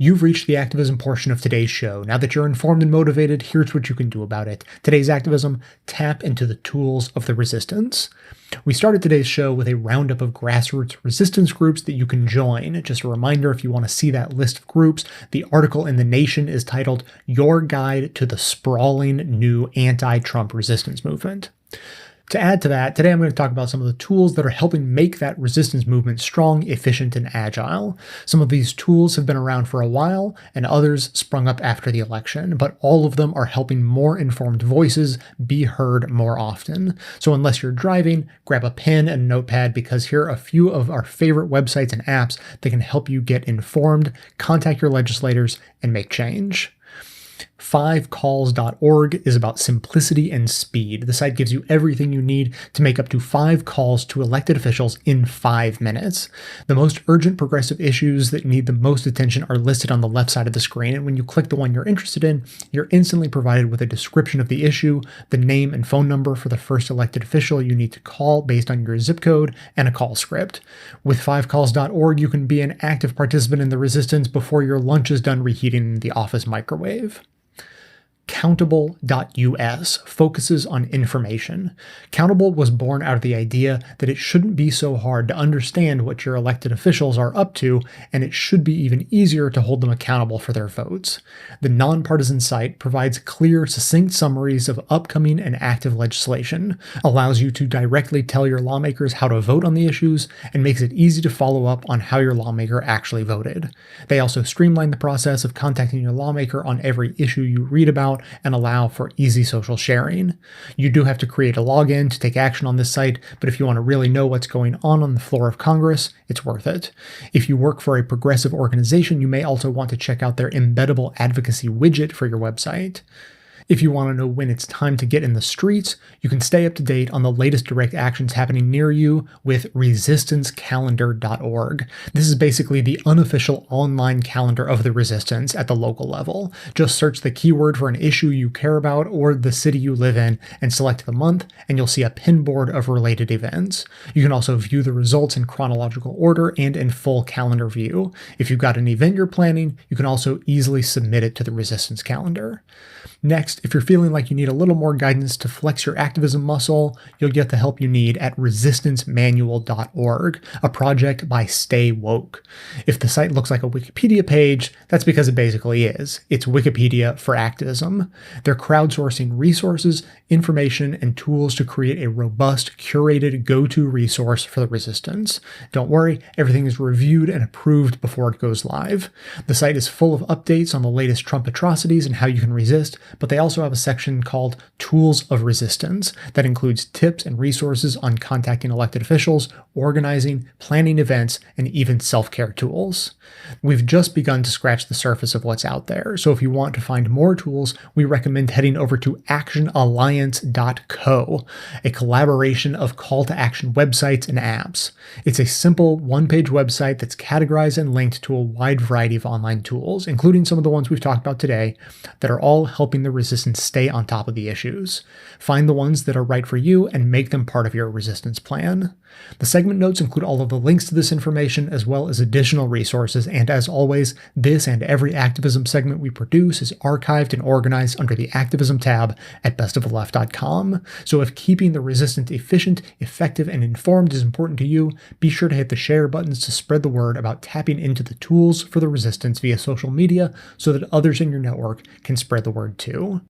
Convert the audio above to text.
You've reached the activism portion of today's show. Now that you're informed and motivated, here's what you can do about it. Today's activism: tap into the tools of the resistance. We started today's show with a roundup of grassroots resistance groups that you can join. Just a reminder, if you want to see that list of groups, the article in The Nation is titled "Your Guide to the Sprawling New Anti-Trump Resistance Movement." To add to that, today I'm going to talk about some of the tools that are helping make that resistance movement strong, efficient, and agile. Some of these tools have been around for a while, and others sprung up after the election, but all of them are helping more informed voices be heard more often. So unless you're driving, grab a pen and notepad, because here are a few of our favorite websites and apps that can help you get informed, contact your legislators, and make change. 5calls.org is about simplicity and speed. The site gives you everything you need to make up to 5 calls to elected officials in 5 minutes. The most urgent progressive issues that need the most attention are listed on the left side of the screen, and when you click the one you're interested in, you're instantly provided with a description of the issue, the name and phone number for the first elected official you need to call based on your zip code, and a call script. With 5calls.org, you can be an active participant in the resistance before your lunch is done reheating in the office microwave. Countable.us focuses on information. Countable was born out of the idea that it shouldn't be so hard to understand what your elected officials are up to, and it should be even easier to hold them accountable for their votes. The nonpartisan site provides clear, succinct summaries of upcoming and active legislation, allows you to directly tell your lawmakers how to vote on the issues, and makes it easy to follow up on how your lawmaker actually voted. They also streamline the process of contacting your lawmaker on every issue you read about, and allow for easy social sharing. You do have to create a login to take action on this site, but if you want to really know what's going on the floor of Congress, it's worth it. If you work for a progressive organization, you may also want to check out their embeddable advocacy widget for your website. If you want to know when it's time to get in the streets, you can stay up to date on the latest direct actions happening near you with resistancecalendar.org. This is basically the unofficial online calendar of the resistance at the local level. Just search the keyword for an issue you care about or the city you live in and select the month, and you'll see a pinboard of related events. You can also view the results in chronological order and in full calendar view. If you've got an event you're planning, you can also easily submit it to the resistance calendar. Next, if you're feeling like you need a little more guidance to flex your activism muscle, you'll get the help you need at resistancemanual.org, a project by Stay Woke. If the site looks like a Wikipedia page, that's because it basically is. It's Wikipedia for activism. They're crowdsourcing resources, information, and tools to create a robust, curated go-to resource for the resistance. Don't worry, everything is reviewed and approved before it goes live. The site is full of updates on the latest Trump atrocities and how you can resist, but they also have a section called Tools of Resistance that includes tips and resources on contacting elected officials, organizing, planning events, and even self-care tools. We've just begun to scratch the surface of what's out there, so if you want to find more tools, we recommend heading over to actionalliance.co, a collaboration of call-to-action websites and apps. It's a simple one-page website that's categorized and linked to a wide variety of online tools, including some of the ones we've talked about today, that are all helping the resistance stay on top of the issues. Find the ones that are right for you and make them part of your resistance plan. The segment notes include all of the links to this information as well as additional resources, and as always, this and every activism segment we produce is archived and organized under the Activism tab at bestoftheleft.com. So if keeping the resistance efficient, effective, and informed is important to you, be sure to hit the share buttons to spread the word about tapping into the tools for the resistance via social media so that others in your network can spread the word too.